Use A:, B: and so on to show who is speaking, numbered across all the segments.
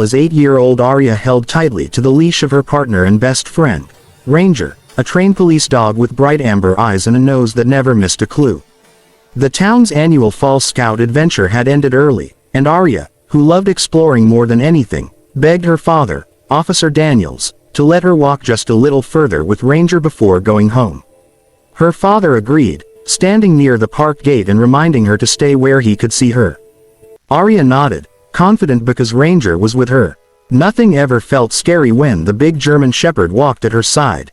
A: as 8-year-old Arya held tightly to the leash of her partner and best friend, Ranger, a trained police dog with bright amber eyes and a nose that never missed a clue. The town's annual Fall Scout adventure had ended early, and Arya, who loved exploring more than anything, begged her father, Officer Daniels, to let her walk just a little further with Ranger before going home. Her father agreed, standing near the park gate and reminding her to stay where he could see her. Arya nodded, confident because Ranger was with her. Nothing ever felt scary when the big German Shepherd walked at her side.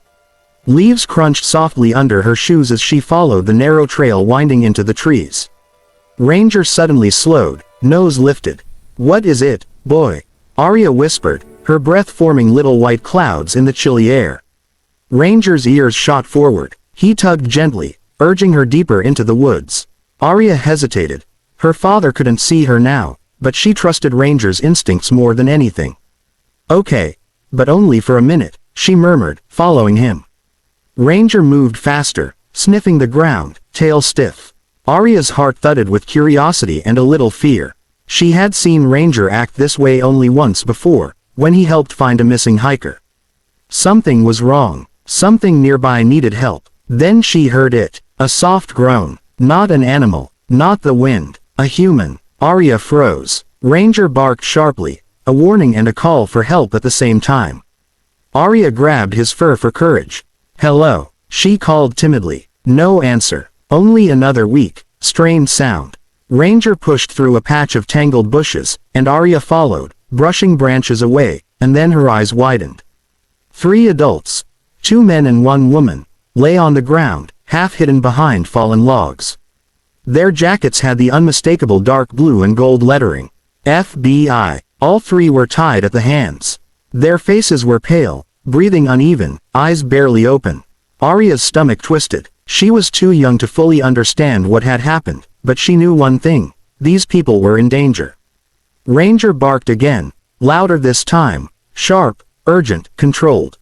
A: Leaves crunched softly under her shoes as she followed the narrow trail winding into the trees. Ranger suddenly slowed, nose lifted. "What is it, boy?" Arya whispered, her breath forming little white clouds in the chilly air. Ranger's ears shot forward. He tugged gently, urging her deeper into the woods. Arya hesitated. Her father couldn't see her now, but she trusted Ranger's instincts more than anything. "Okay. But only for a minute," she murmured, following him. Ranger moved faster, sniffing the ground, tail stiff. Arya's heart thudded with curiosity and a little fear. She had seen Ranger act this way only once before, when he helped find a missing hiker. Something was wrong. Something nearby needed help. Then she heard it. A soft groan. Not an animal. Not the wind. A human. Arya froze. Ranger barked sharply, a warning and a call for help at the same time. Arya grabbed his fur for courage. "Hello," she called timidly. No answer. Only another weak, strained sound. Ranger pushed through a patch of tangled bushes, and Arya followed, brushing branches away, and then her eyes widened. 3 adults, 2 men and 1 woman, lay on the ground, half hidden behind fallen logs. Their jackets had the unmistakable dark blue and gold lettering. FBI. All 3 were tied at the hands. Their faces were pale, breathing uneven, eyes barely open. Arya's stomach twisted. She was too young to fully understand what had happened, but she knew one thing: these people were in danger. Ranger barked again, louder this time, sharp, urgent, controlled.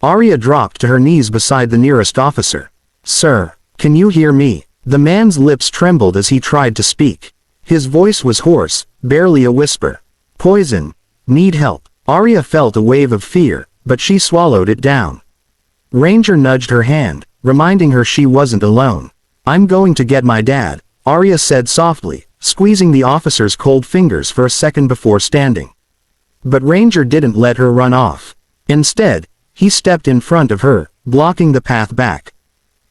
A: Arya dropped to her knees beside the nearest officer. "Sir, can you hear me?" The man's lips trembled as he tried to speak. His voice was hoarse, barely a whisper. "Poison. Need help." Arya felt a wave of fear, but she swallowed it down. Ranger nudged her hand, reminding her she wasn't alone. "I'm going to get my dad," Arya said softly, squeezing the officer's cold fingers for a second before standing. But Ranger didn't let her run off. Instead, he stepped in front of her, blocking the path back.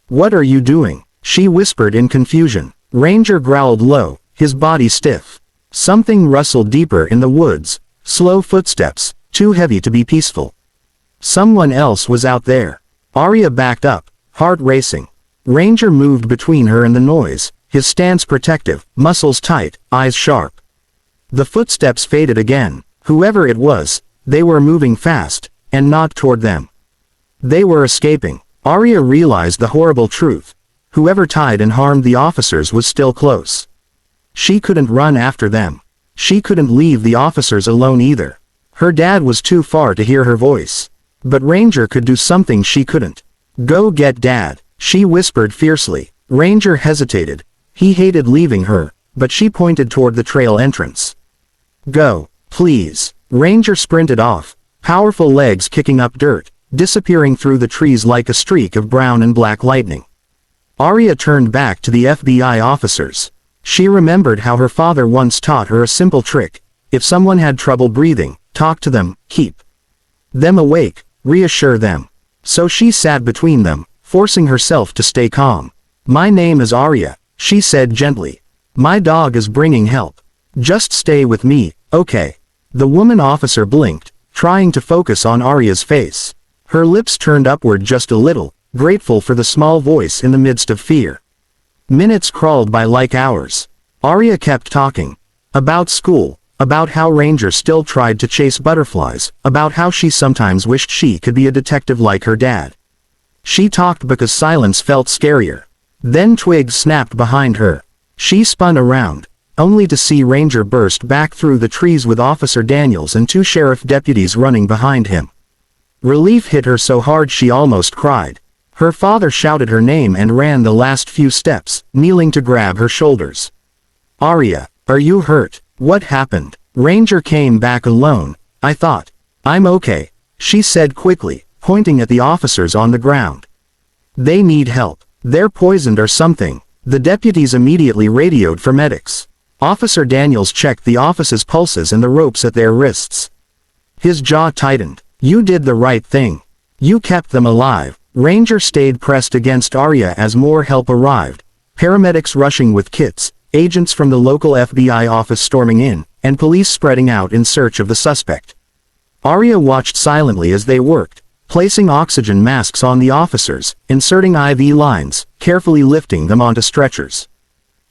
A: "What are you doing?" she whispered in confusion. Ranger growled low, his body stiff. Something rustled deeper in the woods, slow footsteps, too heavy to be peaceful. Someone else was out there. Arya backed up, heart racing. Ranger moved between her and the noise, his stance protective, muscles tight, eyes sharp. The footsteps faded again. Whoever it was, they were moving fast, and not toward them. They were escaping. Arya realized the horrible truth. Whoever tied and harmed the officers was still close. She couldn't run after them. She couldn't leave the officers alone either. Her dad was too far to hear her voice. But Ranger could do something she couldn't. "Go get Dad," she whispered fiercely. Ranger hesitated. He hated leaving her, but she pointed toward the trail entrance. "Go, please." Ranger sprinted off, powerful legs kicking up dirt, disappearing through the trees like a streak of brown and black lightning. Arya turned back to the FBI officers. She remembered how her father once taught her a simple trick. If someone had trouble breathing, talk to them, keep them awake, reassure them. So she sat between them, forcing herself to stay calm. "My name is Arya," she said gently. "My dog is bringing help. Just stay with me, okay?" The woman officer blinked, trying to focus on Arya's face. Her lips turned upward just a little, grateful for the small voice in the midst of fear. Minutes crawled by like hours. Arya kept talking. About school, about how Ranger still tried to chase butterflies, about how she sometimes wished she could be a detective like her dad. She talked because silence felt scarier. Then twigs snapped behind her. She spun around, only to see Ranger burst back through the trees with Officer Daniels and 2 sheriff deputies running behind him. Relief hit her so hard she almost cried. Her father shouted her name and ran the last few steps, kneeling to grab her shoulders. "Arya, are you hurt? What happened?" Ranger came back alone, I thought. I'm okay, she said quickly, pointing at the officers on the ground. They need help. They're poisoned or something. The deputies immediately radioed for medics. Officer Daniels checked the officer's pulses and the ropes at their wrists. His jaw tightened. You did the right thing. You kept them alive. Ranger stayed pressed against Arya as more help arrived. Paramedics rushing with kits, agents from the local FBI office storming in, and police spreading out in search of the suspect. Arya watched silently as they worked, placing oxygen masks on the officers, inserting IV lines, carefully lifting them onto stretchers.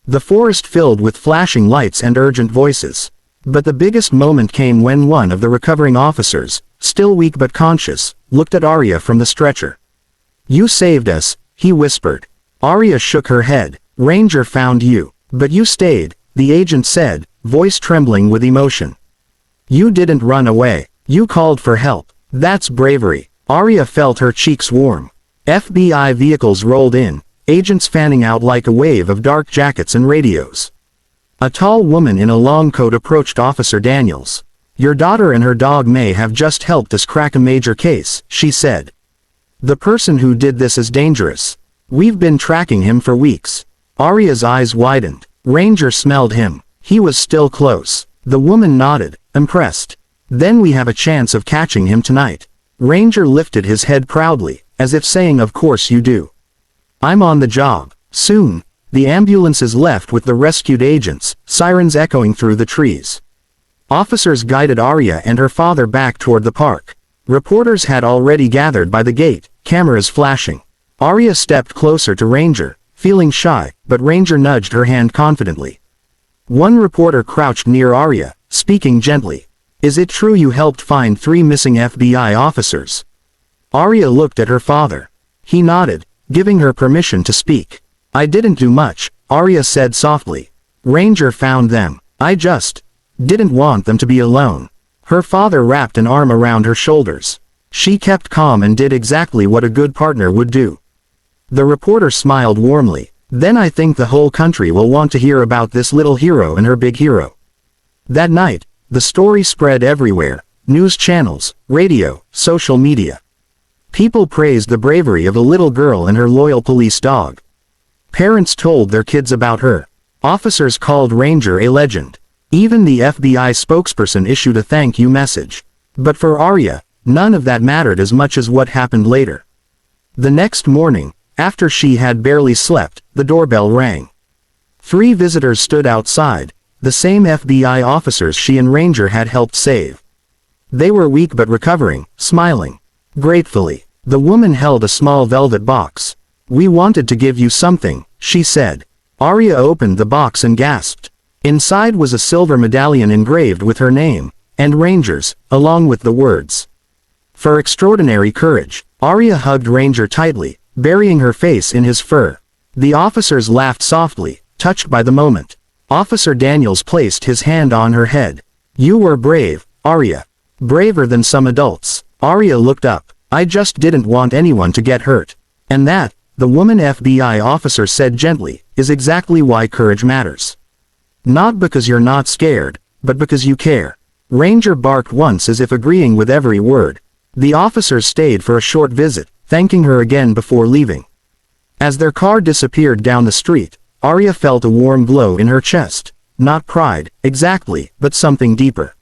A: The forest filled with flashing lights and urgent voices. But the biggest moment came when one of the recovering officers, still weak but conscious, looked at Arya from the stretcher. You saved us, he whispered. Arya shook her head. Ranger found you. But you stayed, the agent said, voice trembling with emotion. You didn't run away. You called for help. That's bravery. Arya felt her cheeks warm. FBI vehicles rolled in, agents fanning out like a wave of dark jackets and radios. A tall woman in a long coat approached Officer Daniels. Your daughter and her dog may have just helped us crack a major case, she said. The person who did this is dangerous. We've been tracking him for weeks. Arya's eyes widened. Ranger smelled him. He was still close. The woman nodded, impressed. Then we have a chance of catching him tonight. Ranger lifted his head proudly, as if saying of course you do. I'm on the job. Soon. The ambulances left with the rescued agents, sirens echoing through the trees. Officers guided Arya and her father back toward the park. Reporters had already gathered by the gate, cameras flashing. Arya stepped closer to Ranger, feeling shy, but Ranger nudged her hand confidently. One reporter crouched near Arya, speaking gently. Is it true you helped find 3 missing FBI officers? Arya looked at her father. He nodded, giving her permission to speak. I didn't do much, Arya said softly. Ranger found them. I just didn't want them to be alone. Her father wrapped an arm around her shoulders. She kept calm and did exactly what a good partner would do. The reporter smiled warmly. Then I think the whole country will want to hear about this little hero and her big hero. That night, the story spread everywhere. News channels, radio, social media. People praised the bravery of a little girl and her loyal police dog. Parents told their kids about her. Officers called Ranger a legend. Even the FBI spokesperson issued a thank you message. But for Arya, none of that mattered as much as what happened later. The next morning, after she had barely slept, the doorbell rang. 3 visitors stood outside, the same FBI officers she and Ranger had helped save. They were weak but recovering, smiling. Gratefully, the woman held a small velvet box. We wanted to give you something, she said. Arya opened the box and gasped. Inside was a silver medallion engraved with her name, and Ranger's, along with the words. For extraordinary courage. Arya hugged Ranger tightly, burying her face in his fur. The officers laughed softly, touched by the moment. Officer Daniels placed his hand on her head. You were brave, Arya. Braver than some adults. Arya looked up. I just didn't want anyone to get hurt. And that, the woman FBI officer said gently, is exactly why courage matters. Not because you're not scared, but because you care. Ranger barked once as if agreeing with every word. The officers stayed for a short visit, thanking her again before leaving. As their car disappeared down the street, Arya felt a warm glow in her chest. Not pride, exactly, but something deeper.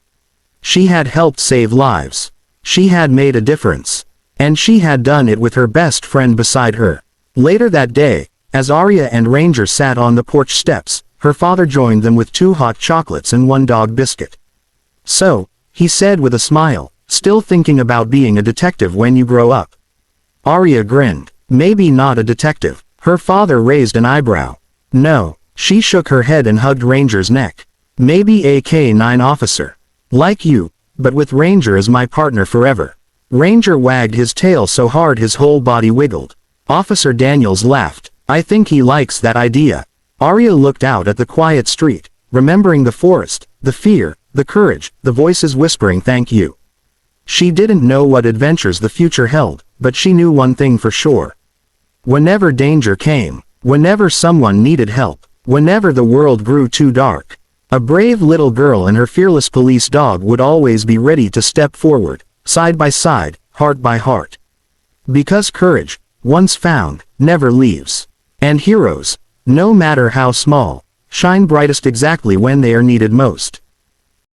A: She had helped save lives. She had made a difference. And she had done it with her best friend beside her. Later that day, as Arya and Ranger sat on the porch steps, her father joined them with 2 hot chocolates and 1 dog biscuit. So, he said with a smile, still thinking about being a detective when you grow up. Arya grinned. Maybe not a detective. Her father raised an eyebrow. No, she shook her head and hugged Ranger's neck. Maybe a K-9 officer. Like you, but with Ranger as my partner forever. Ranger wagged his tail so hard his whole body wiggled. Officer Daniels laughed. I think he likes that idea. Arya looked out at the quiet street, remembering the forest, the fear, the courage, the voices whispering thank you. She didn't know what adventures the future held, but she knew one thing for sure. Whenever danger came, whenever someone needed help, whenever the world grew too dark, A brave little girl and her fearless police dog would always be ready to step forward, side by side, heart by heart. Because courage, once found, never leaves. And heroes, no matter how small, shine brightest exactly when they are needed most.